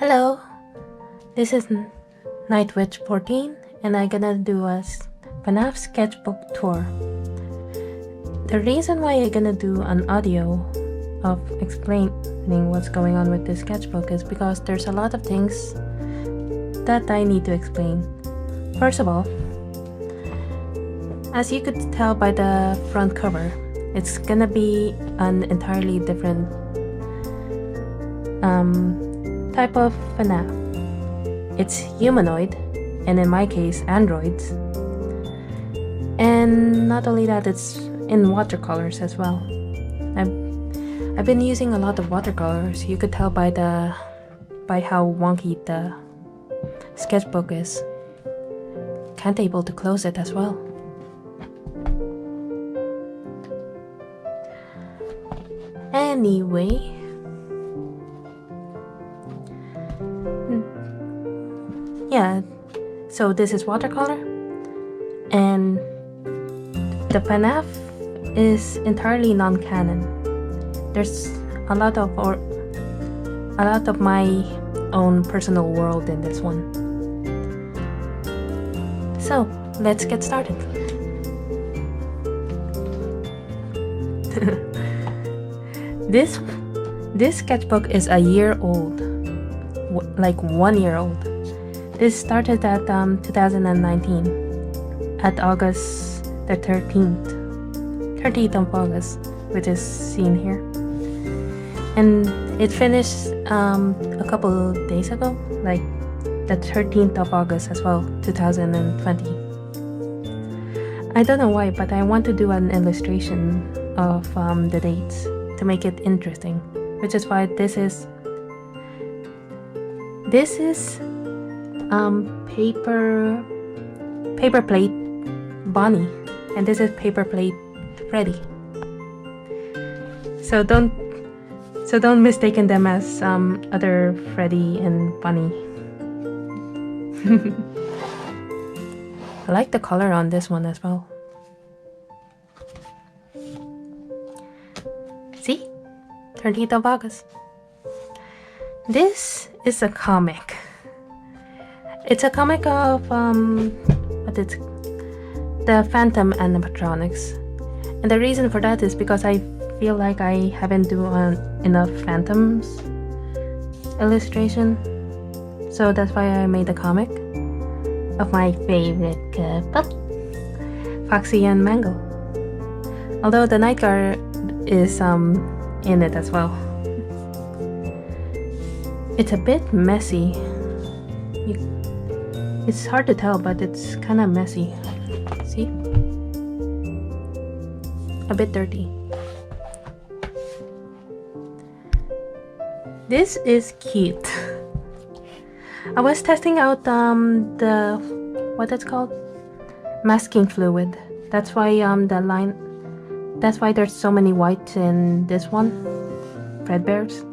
Hello, this is Nightwitch14 and I'm gonna do a FNAF sketchbook tour. The reason why I'm gonna do an audio of explaining what's going on with this sketchbook is because there's a lot of things that I need to explain. First of all, as you could tell by the front cover, it's gonna be an entirely different type of FNAF. It's humanoid, and in my case, androids. And not only that, it's in watercolors as well. I've been using a lot of watercolors. You could tell by how wonky the sketchbook is. Can't able to close it as well. Anyway, yeah, so this is watercolor, and the FNAF is entirely non-canon. There's a lot of my own personal world in this one. So let's get started. This sketchbook is a year old, like 1 year old. This started at 2019, at August the 13th of August, which is seen here. And it finished a couple days ago, like the 13th of August as well, 2020. I don't know why, but I want to do an illustration of the dates to make it interesting, which is why this is paper plate Bonnie, and this is paper plate Freddy. So don't mistaken them as other Freddy and Bonnie. I like the color on this one as well. See? 13th of August. This is a comic. It's a comic of the Phantom animatronics. And the reason for that is because I feel like I haven't done enough Phantoms illustration. So that's why I made a comic of my favorite couple, Foxy and Mango. Although the night guard is in it as well. It's a bit messy. It's hard to tell, but it's kind of messy. See? A bit dirty. This is cute. I was testing out what it's called? Masking fluid. That's why that's why there's so many whites in this one, Fredbear's.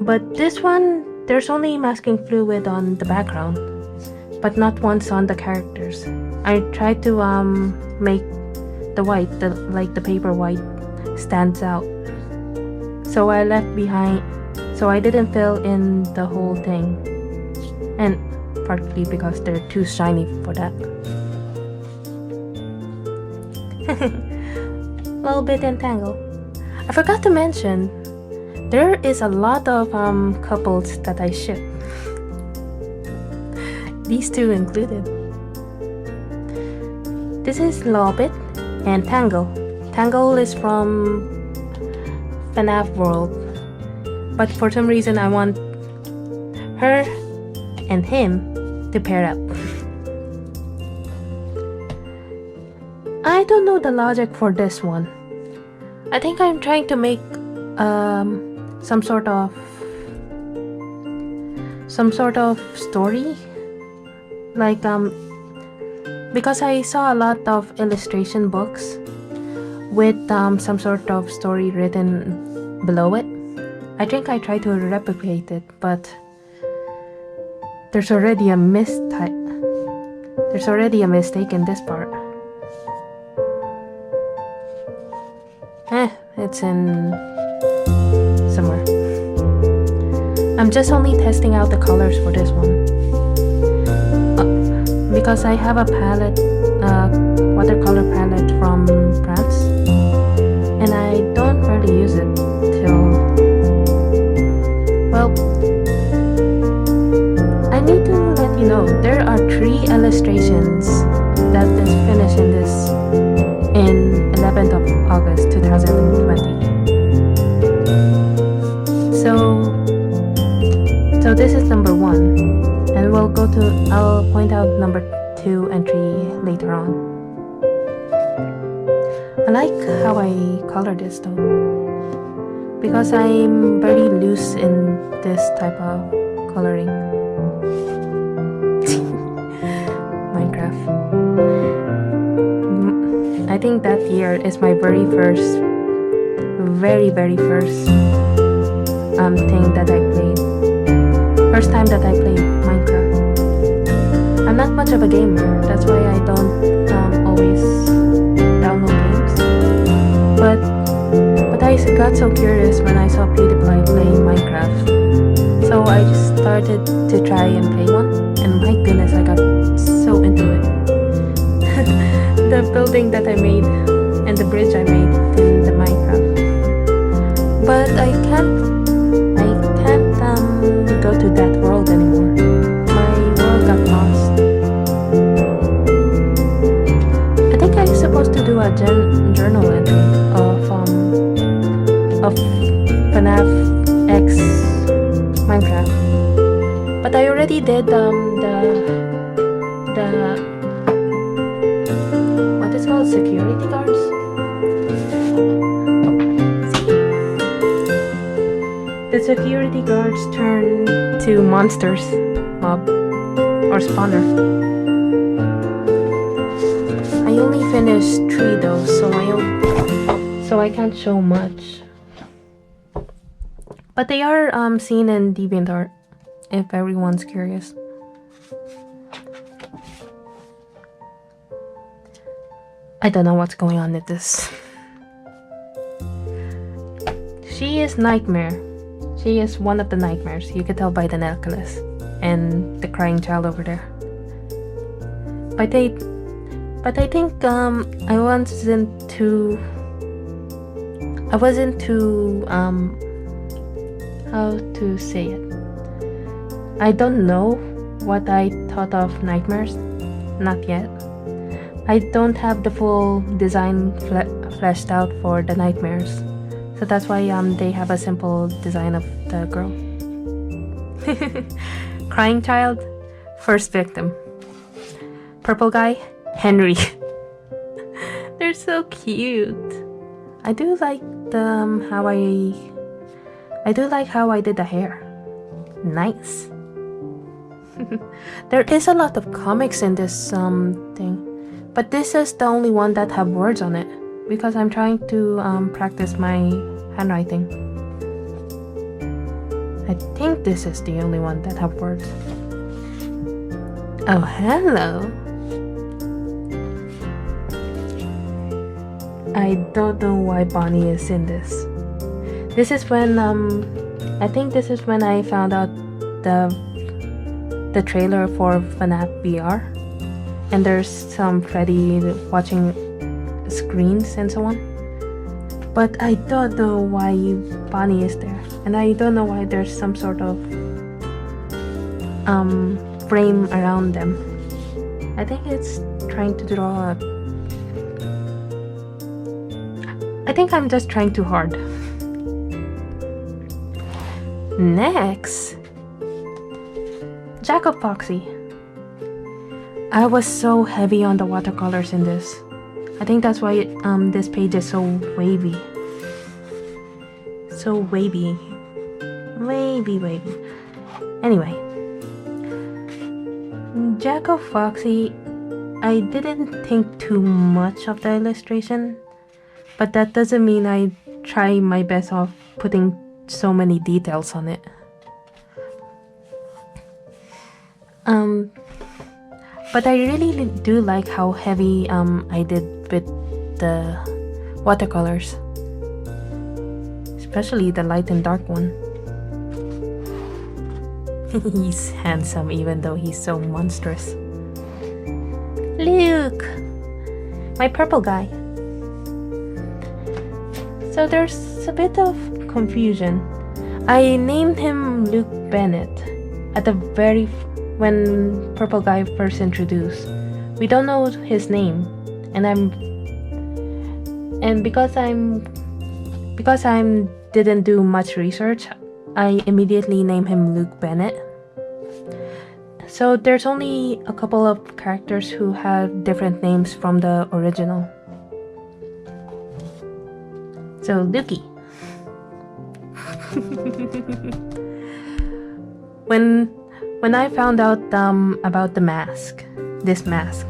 But this one, there's only masking fluid on the background, but not once on the characters. I tried to make the white, the paper white, stands out. So I left behind, so I didn't fill in the whole thing, and partly because they're too shiny for that. A little bit entangled. I forgot to mention, there is a lot of couples that I ship. These two included. This is Lolbit and Tangle. Tangle is from FNAF World, but for some reason I want her and him to pair up. I don't know the logic for this one. I think I'm trying to make some sort of story, like because I saw a lot of illustration books with some sort of story written below it. I think I tried to replicate it, but there's already a mistake in this part. It's in somewhere. I'm just only testing out the colors for this one. Because I have a palette, watercolor palette from France, and I don't really use it till, well, I need to let you know there are 3 illustrations that is finished in this in 11th of August 2020. So this is number 1, and I'll point out number 2 and 3 later on. I like how I color this though, because I'm very loose in this type of coloring. Minecraft. I think that year is my very first thing that I played. First time that I played Minecraft. I'm not much of a gamer, that's why I don't always download games. But I got so curious when I saw PewDiePie playing Minecraft. So I just started to try and play one, and my goodness, I got so into it. The building that I made and the bridge I made in the Minecraft. But I can't go to that world anymore. My world got lost. I think I'm supposed to do a journal entry of FNAF X Minecraft, but I already did the what is called security guards. The security guards turn to monsters, mob, or spawner. I only finished 3 though, so I can't show much. But they are seen in DeviantArt, if everyone's curious. I don't know what's going on with this. She is Nightmare. She is one of the nightmares. You can tell by the necklace and the crying child over there. But I think I wasn't too how to say it. I don't know what I thought of nightmares. Not yet. I don't have the full design fleshed out for the nightmares. So that's why they have a simple design of the girl. Crying child, first victim. Purple guy, Henry. They're so cute. I do like how I did the hair. Nice. There is a lot of comics in this thing, but this is the only one that have words on it, because I'm trying to practice my handwriting. I think this is the only one that have words. Oh, hello. I don't know why Bonnie is in this. This is when I think this is when I found out the trailer for FNAF VR, and there's some Freddy watching screens and so on. But I don't know why Bonnie is there, and I don't know why there's some sort of frame around them. I think it's trying to draw a... I think I'm just trying too hard. Next, Jack of Foxy. I was so heavy on the watercolors in this. I think that's why this page is so wavy. So wavy. Wavy. Anyway, Jack of Foxy, I didn't think too much of the illustration, but that doesn't mean I try my best of putting so many details on it. But I really do like how heavy I did with the watercolors, especially the light and dark one. He's handsome even though he's so monstrous. Luke! My purple guy. So there's a bit of confusion. I named him Luke Bennett at the when purple guy first introduced. We don't know his name, and because I didn't do much research, I immediately named him Luke Bennett. So there's only a couple of characters who have different names from the original. So Lukey. When I found out about this mask,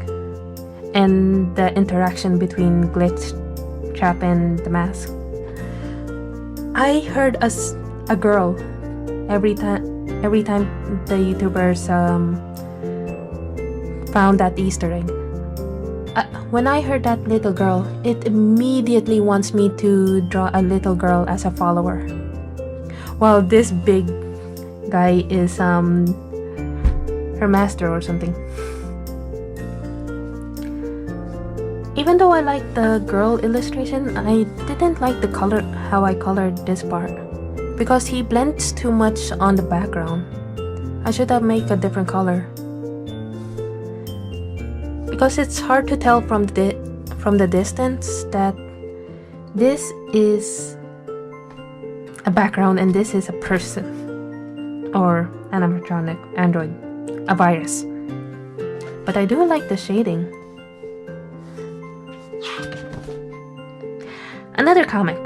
and the interaction between Glitchtrap and the mask, I heard a girl every time the YouTubers found that Easter egg. When I heard that little girl, it immediately wants me to draw a little girl as a follower, while this big guy is her master or something. Even though I liked the girl illustration, I didn't like the color, how I colored this part, because he blends too much on the background. I should have made a different color, because it's hard to tell from the distance that this is a background and this is a person or animatronic android, a virus. But I do like the shading. Another comic.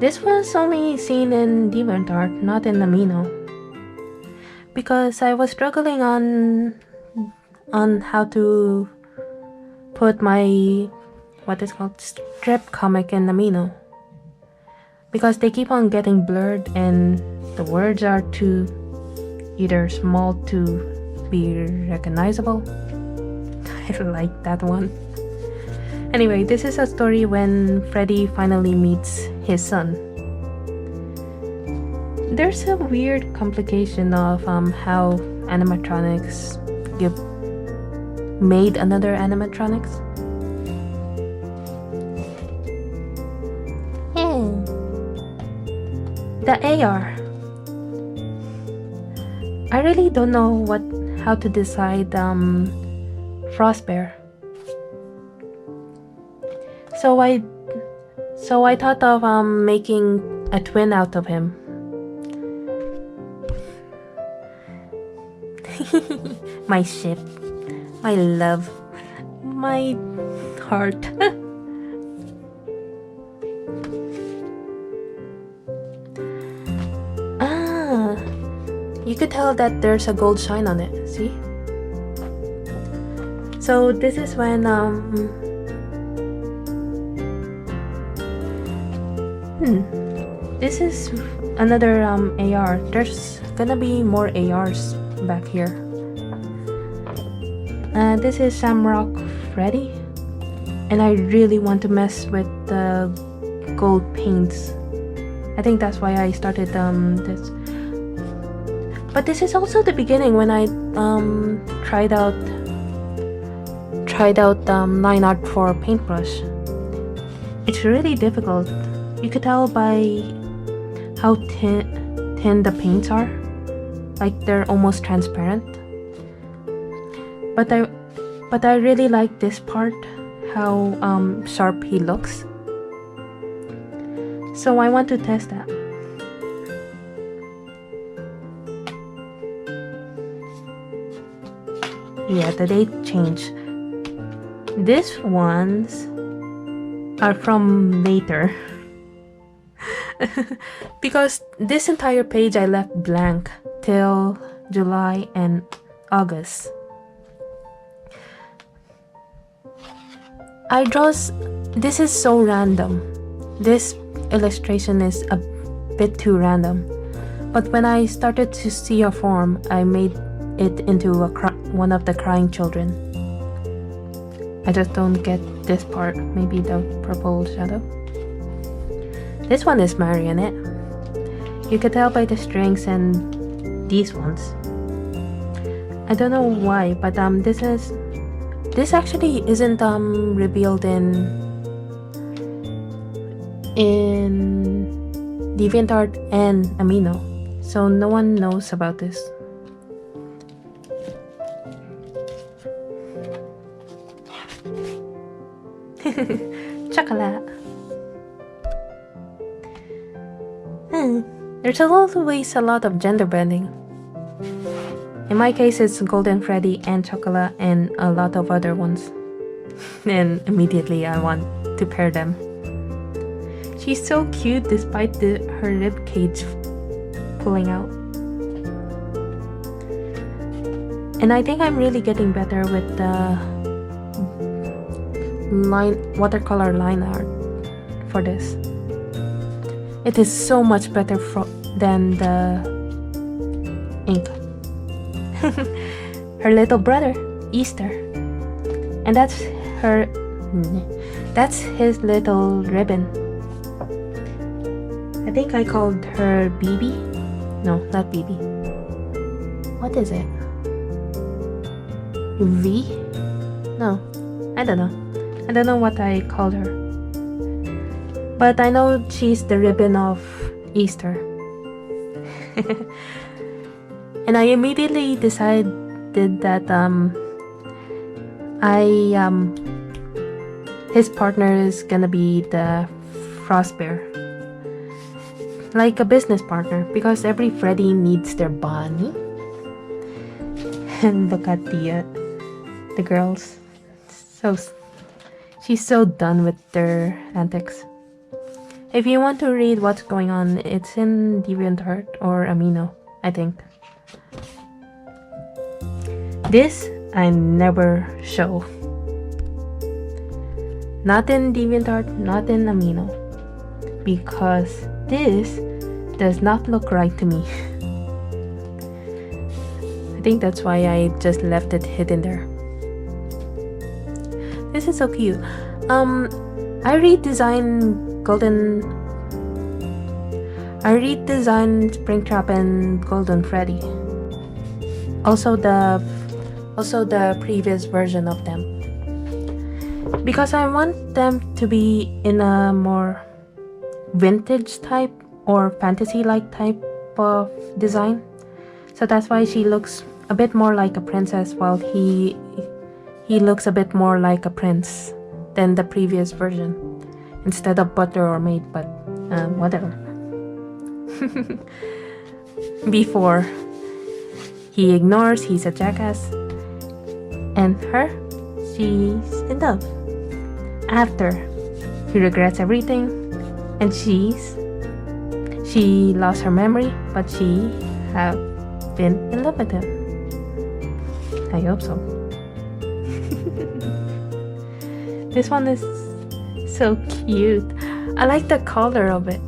This was only seen in DeviantArt, not in Amino, because I was struggling on how to put my strip comic in Amino, because they keep on getting blurred and the words are too either small to be recognizable. I like that one. Anyway, this is a story when Freddy finally meets his son. There's a weird complication of how animatronics made another animatronics. The AR. I really don't know how to decide Frostbear. So I thought of making a twin out of him. My ship, my love, my heart. You could tell that there's a gold shine on it, see? So this is when this is another AR. There's gonna be more ARs back here. This is Shamrock Freddy, and I really want to mess with the gold paints. I think that's why I started this. But this is also the beginning when I tried out line art for paintbrush. It's really difficult. You could tell by how thin the paints are, like they're almost transparent. But I really like this part, how sharp he looks. So I want to test that. Yeah, the date changed. These ones are from later. Because this entire page I left blank till July and August. This is so random. This illustration is a bit too random. But when I started to see a form, I made it into one of the crying children. I just don't get this part, maybe the purple shadow. This one is marionette. You could tell by the strings and these ones. I don't know why, but this actually isn't revealed in DeviantArt and Amino, so no one knows about this. Chocolate. There's always a lot of gender bending. In my case, it's Golden Freddy and Chocolate and a lot of other ones. And immediately I want to pair them. She's so cute despite her rib cage pulling out. And I think I'm really getting better with the watercolor line art for this. It is so much better than the ink. Her little brother, Easter. And that's his little ribbon. I think I called her BB. No, not BB. What is it? V? No, I don't know. I don't know what I called her. But I know she's the ribbon of Easter. And I immediately decided that his partner is gonna be the Frost Bear. Like a business partner, because every Freddy needs their bunny. And look at the girls. She's so done with their antics. If you want to read what's going on, it's in DeviantArt or Amino, I think. This I never show. Not in DeviantArt, not in Amino. Because this does not look right to me. I think that's why I just left it hidden there. This is so cute. I redesigned Springtrap and Golden Freddy. Also the previous version of them. Because I want them to be in a more vintage type or fantasy-like type of design. So that's why she looks a bit more like a princess, while he looks a bit more like a prince than the previous version. Instead of butler or maid, but whatever. Before, he ignores, he's a jackass. And her, she's in love. After, he regrets everything. And she lost her memory, but she have been in love with him. I hope so. This one is so cute. I like the color of it.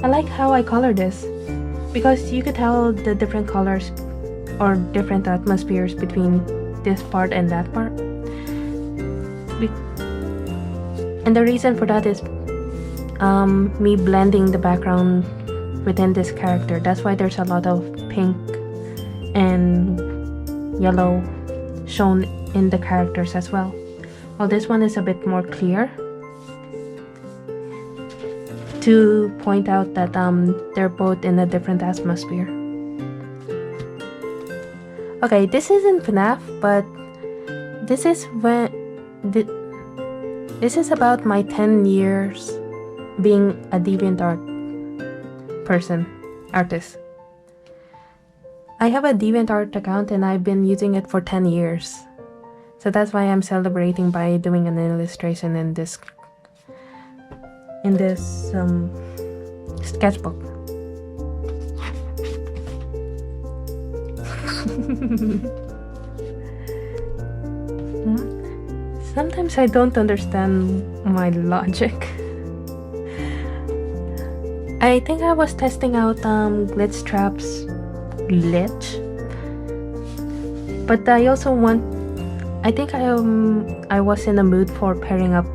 I like how I colored this, because you could tell the different colors or different atmospheres between this part and that part. And the reason for that is me blending the background within this character. That's why there's a lot of pink and yellow shown in the characters as well. While this one is a bit more clear, to point out that they're both in a different atmosphere. Okay, this isn't FNAF, but this is about my 10 years being a DeviantArt artist. I have a DeviantArt account and I've been using it for 10 years. So that's why I'm celebrating by doing an illustration in this sketchbook. Sometimes I don't understand my logic. I think I was testing out Glitchtrap's glitch, but I also I think I was in a mood for pairing up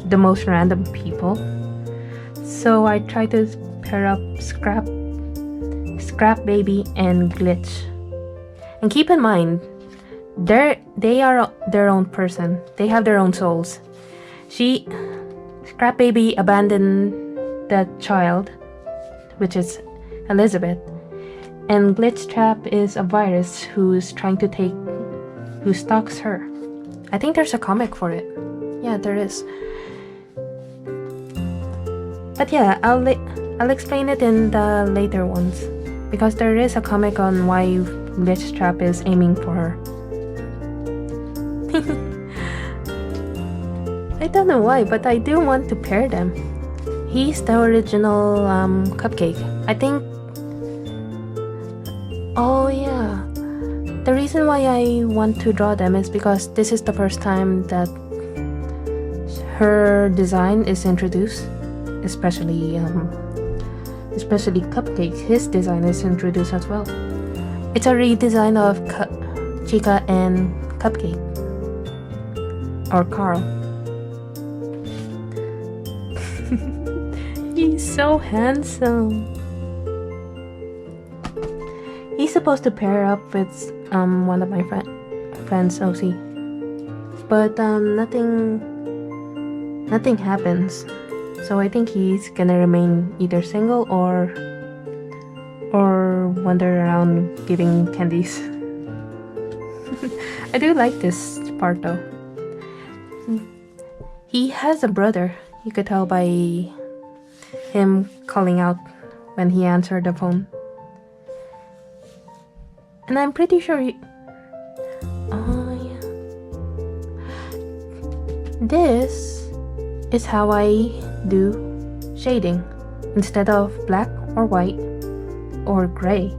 the most random people, so I tried to pair up Scrap Scrap Baby, and Glitch. And keep in mind, they are their own person. They have their own souls. Scrap Baby abandoned the child, which is Elizabeth, and Glitchtrap is a virus who stalks her. I think there's a comic for it. Yeah, there is. But yeah, I'll explain it in the later ones, because there is a comic on why Glitchtrap is aiming for her. I don't know why, but I do want to pair them. He's the original Cupcake. I think... Oh yeah. The reason why I want to draw them is because this is the first time that her design is introduced. Especially Cupcake, his design is introduced as well. It's a redesign of Chica and Cupcake. Or Carl. He's so handsome. He's supposed to pair up with one of my friends, OC. But nothing happens. So I think he's gonna remain either single or wander around giving candies. I do like this part though. He has a brother. You could tell by him calling out when he answered the phone. And I'm pretty sure oh yeah. This is how I do shading. Instead of black or white or gray,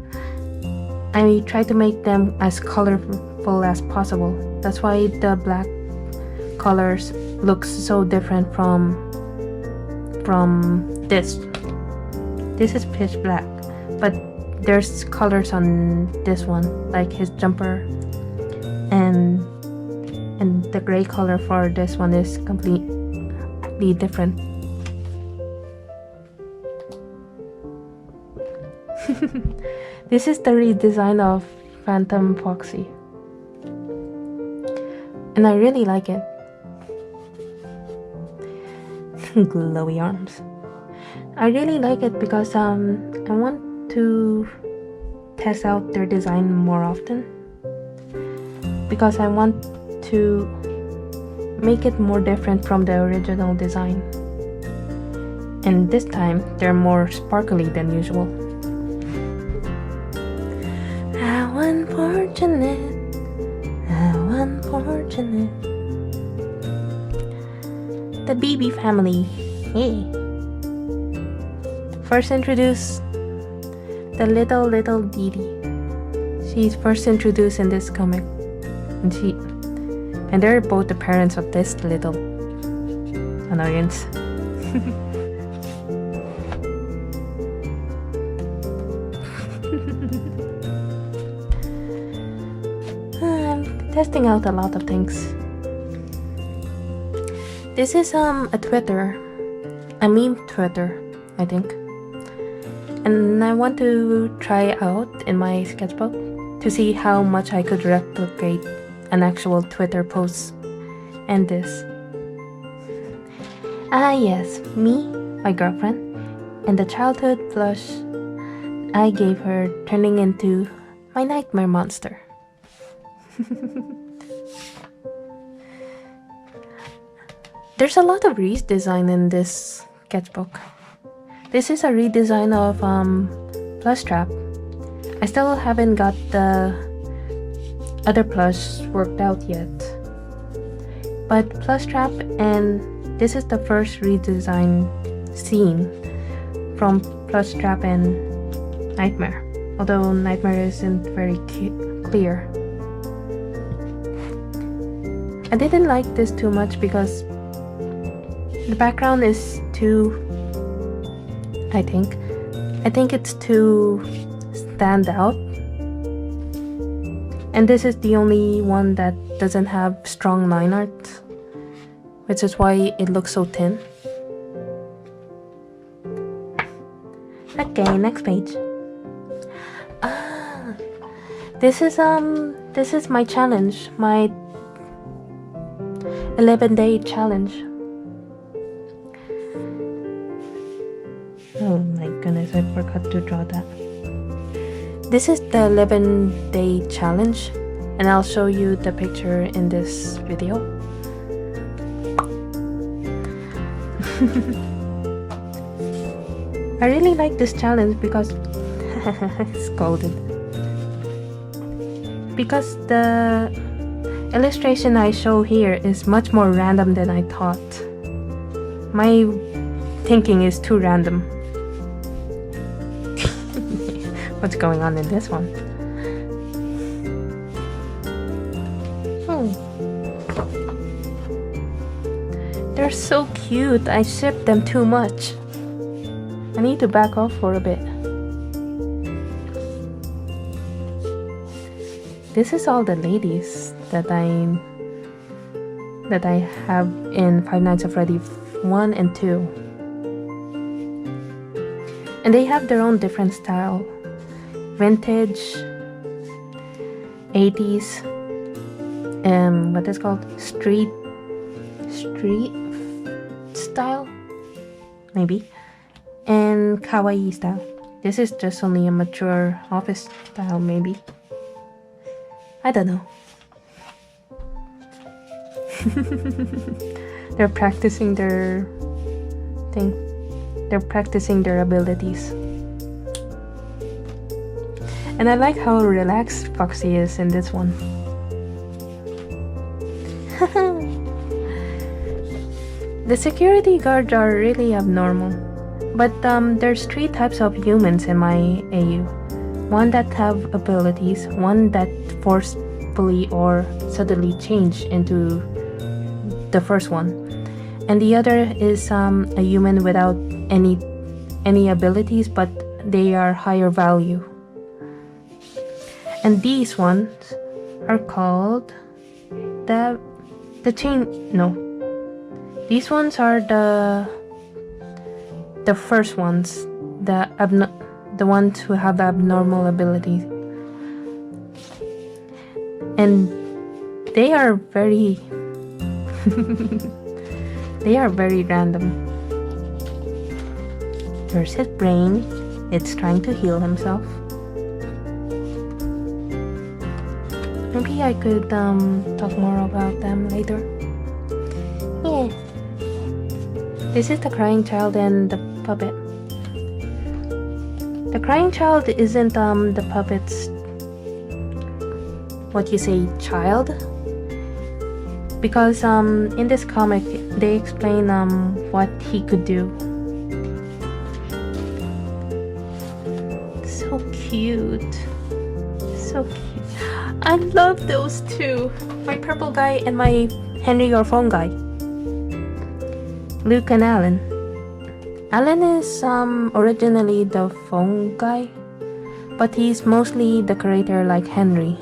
I try to make them as colorful as possible. That's why the black colors looks so different from this. This is pitch black, but there's colors on this one, like his jumper, and the gray color for this one is completely different. This is the redesign of Phantom Foxy, and I really like it. Glowy arms. I really like it because I want to test out their design more often, because I want to make it more different from the original design, and this time they're more sparkly than usual. How unfortunate, how unfortunate. The BB family, hey. First introduced the little Dee Dee. She's first introduced in this comic, and they're both the parents of this little annoyance. I'm testing out a lot of things. This is a meme Twitter, I think. And I want to try out in my sketchbook to see how much I could replicate an actual Twitter post and this. Ah yes, me, my girlfriend, and the childhood plush I gave her turning into my nightmare monster. There's a lot of redesign in this sketchbook. This is a redesign of Glitchtrap. I still haven't got the other plush worked out yet. But Glitchtrap, and this is the first redesign scene from Glitchtrap and Nightmare. Although Nightmare isn't very clear. I didn't like this too much because the background is too, I think it's too stand out. And this is the only one that doesn't have strong line art, which is why it looks so thin. Okay, next page. This is my challenge, my 11-day challenge. Oh my goodness, I forgot to draw that. This is the 11-day challenge, and I'll show you the picture in this video. I really like this challenge because scolded. Because the illustration I show here is much more random than I thought. My thinking is too random. What's going on in this one? They're so cute. I shipped them too much. I need to back off for a bit. This is all the ladies that I have in Five Nights at Freddy's 1 and 2. And they have their own different style. Vintage, 80s, what is called street style, maybe, and kawaii style. This is just only a mature office style, maybe. I don't know. They're practicing their thing. They're practicing their abilities. And I like how relaxed Foxy is in this one. The security guards are really abnormal. But there's 3 types of humans in my AU. One that have abilities, one that forcefully or suddenly change into the first one, and the other is a human without any abilities, but they are higher value. And these ones are called these ones are the first ones, the ones who have abnormal abilities. And they are very they are very random. There's his brain. It's trying to heal himself. Maybe I could talk more about them later. Yeah. This is the crying child and the puppet. The crying child isn't the puppet's child, because in this comic they explain what he could do. So cute. So cute. I love those two. My purple guy and my Henry or phone guy. Luke and Alan. Alan is originally the phone guy, but he's mostly the creator like Henry.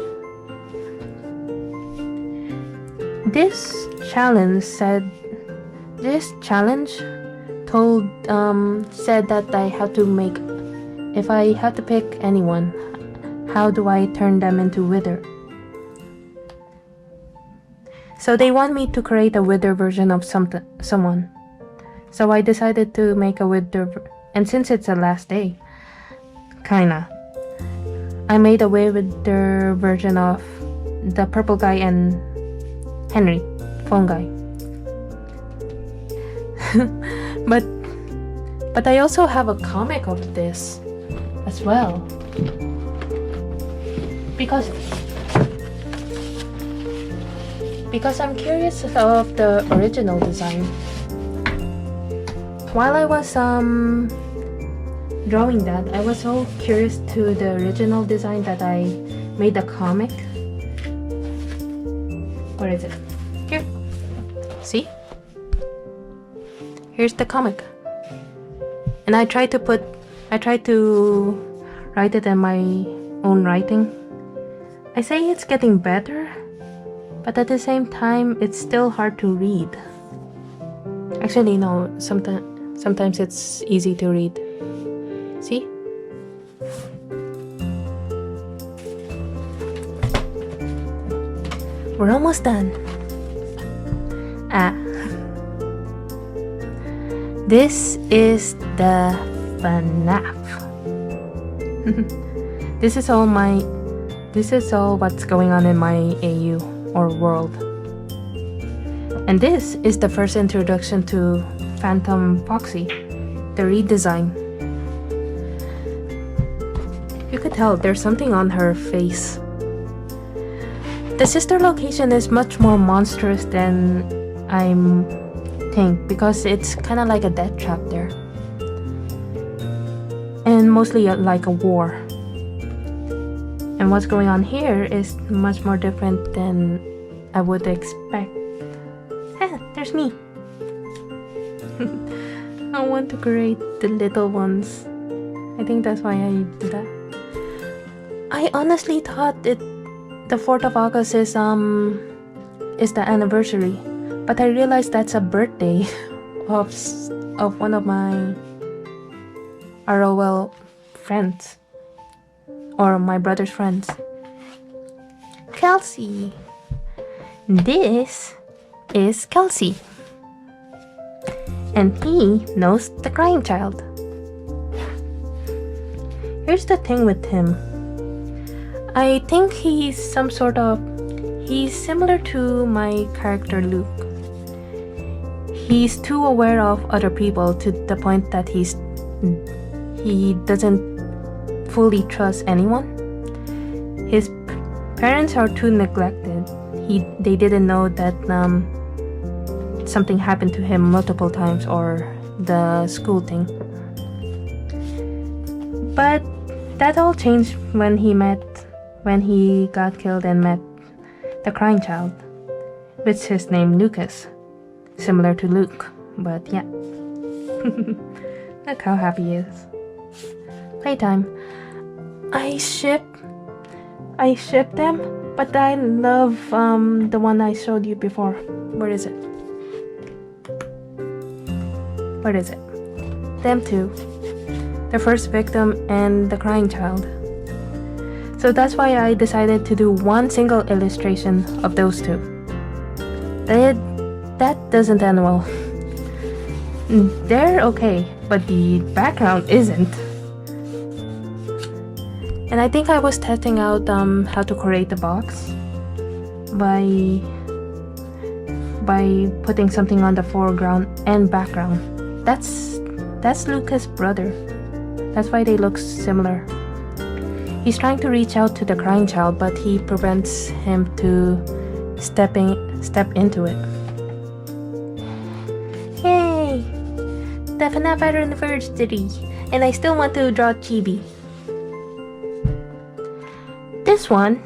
This challenge said that I had to make, if I had to pick anyone, how do I turn them into Wither? So they want me to create a Wither version of someone. So I decided to make a Wither, and since it's the last day, kinda, I made a Wither version of the purple guy and Henry, phone guy. But I also have a comic of this as well, because I'm curious of the original design. While I was drawing that, I was so curious to the original design that I made a comic. Where is it? Here. See? Here's the comic. And I tried to write it in my own writing. I say it's getting better, but at the same time, it's still hard to read. Actually, no, sometimes it's easy to read. See? we're almost done. This is the FNAF. This is all what's going on in my AU or world. And this is the first introduction to Phantom Foxy, the redesign. You could tell there's something on her face. The sister location is much more monstrous than I think, because it's kind of like a death trap there. And mostly like a war. And what's going on here is much more different than I would expect. There's me. I want to create the little ones. I think that's why I do that. I honestly thought the 4th of August is the anniversary, but I realized that's a birthday of one of my ROL friends, or my brother's friends. Kelsey. This is Kelsey, and he knows the crying child. Here's the thing with him. I think he's similar to my character Luke. He's too aware of other people to the point that he doesn't fully trust anyone. His parents are too neglected. They didn't know that something happened to him multiple times, or the school thing. But that all changed when he got killed and met the crying child, which is named Lucas, similar to Luke, but yeah. Look how happy he is. Playtime. I ship them, but I love the one I showed you before. Where is it? Them two. The first victim and the crying child. So that's why I decided to do one single illustration of those two. That doesn't end well. They're okay, but the background isn't. And I think I was testing out how to create the box by putting something on the foreground and background. That's Lucas' brother. That's why they look similar. He's trying to reach out to the crying child, but he prevents him to step into it. Yay! The FNAF anniversary, and I still want to draw Chibi. This one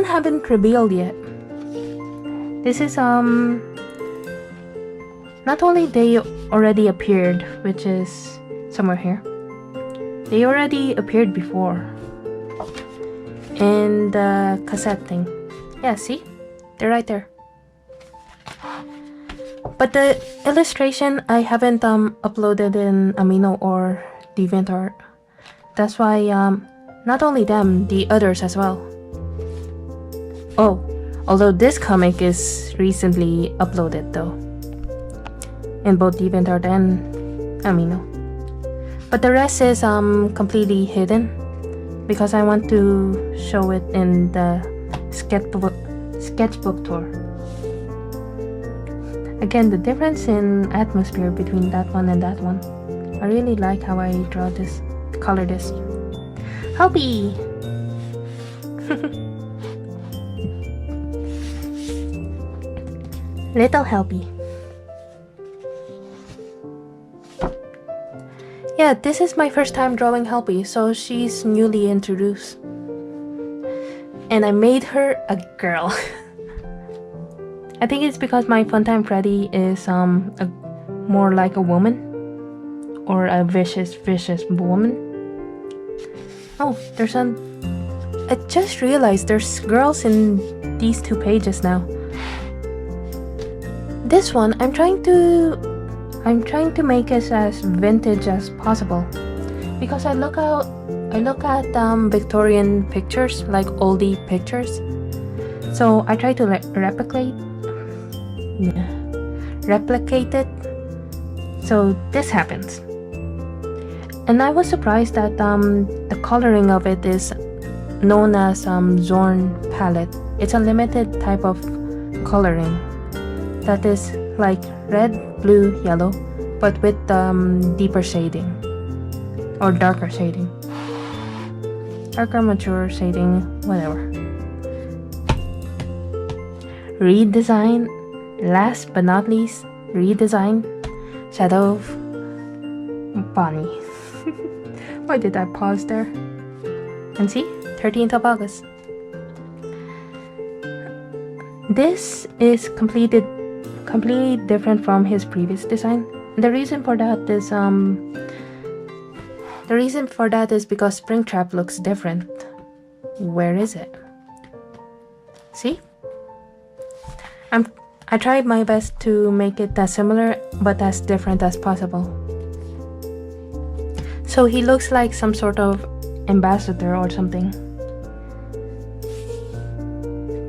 haven't revealed yet. This is not only they already appeared, which is somewhere here. They already appeared before in the cassette thing. Yeah, see? They're right there. But the illustration I haven't uploaded in Amino or DeviantArt. That's why not only them, the others as well. Oh, although this comic is recently uploaded though, in both DeviantArt and Amino. But the rest is completely hidden because I want to show it in the sketchbook tour. Again, the difference in atmosphere between that one and that one. I really like how I draw this, color this. Helpy! Little Helpy. Yeah, this is my first time drawing Helpy, so she's newly introduced. And I made her a girl. I think it's because my Funtime Freddy is more like a woman. Or a vicious woman. Oh, I just realized there's girls in these two pages now. This one, I'm trying to make it as vintage as possible, because I look I look at Victorian pictures, like oldie pictures. So I try to replicate it. So this happens. And I was surprised that the coloring of it is known as Zorn palette. It's a limited type of coloring that is like red, blue, yellow, but with deeper shading or darker shading, darker mature shading, whatever. Redesign, last but not least, redesign Shadow of Bonnie. Why did I pause there? And see, 13th of August. This is completely different from his previous design. The reason for that is because Springtrap looks different. Where is it? See? I tried my best to make it as similar but as different as possible. So he looks like some sort of ambassador or something.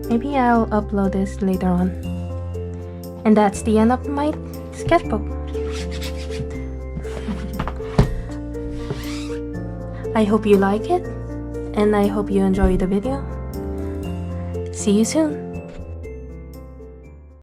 Maybe I'll upload this later on. And that's the end of my sketchbook. I hope you like it, and I hope you enjoy the video. See you soon.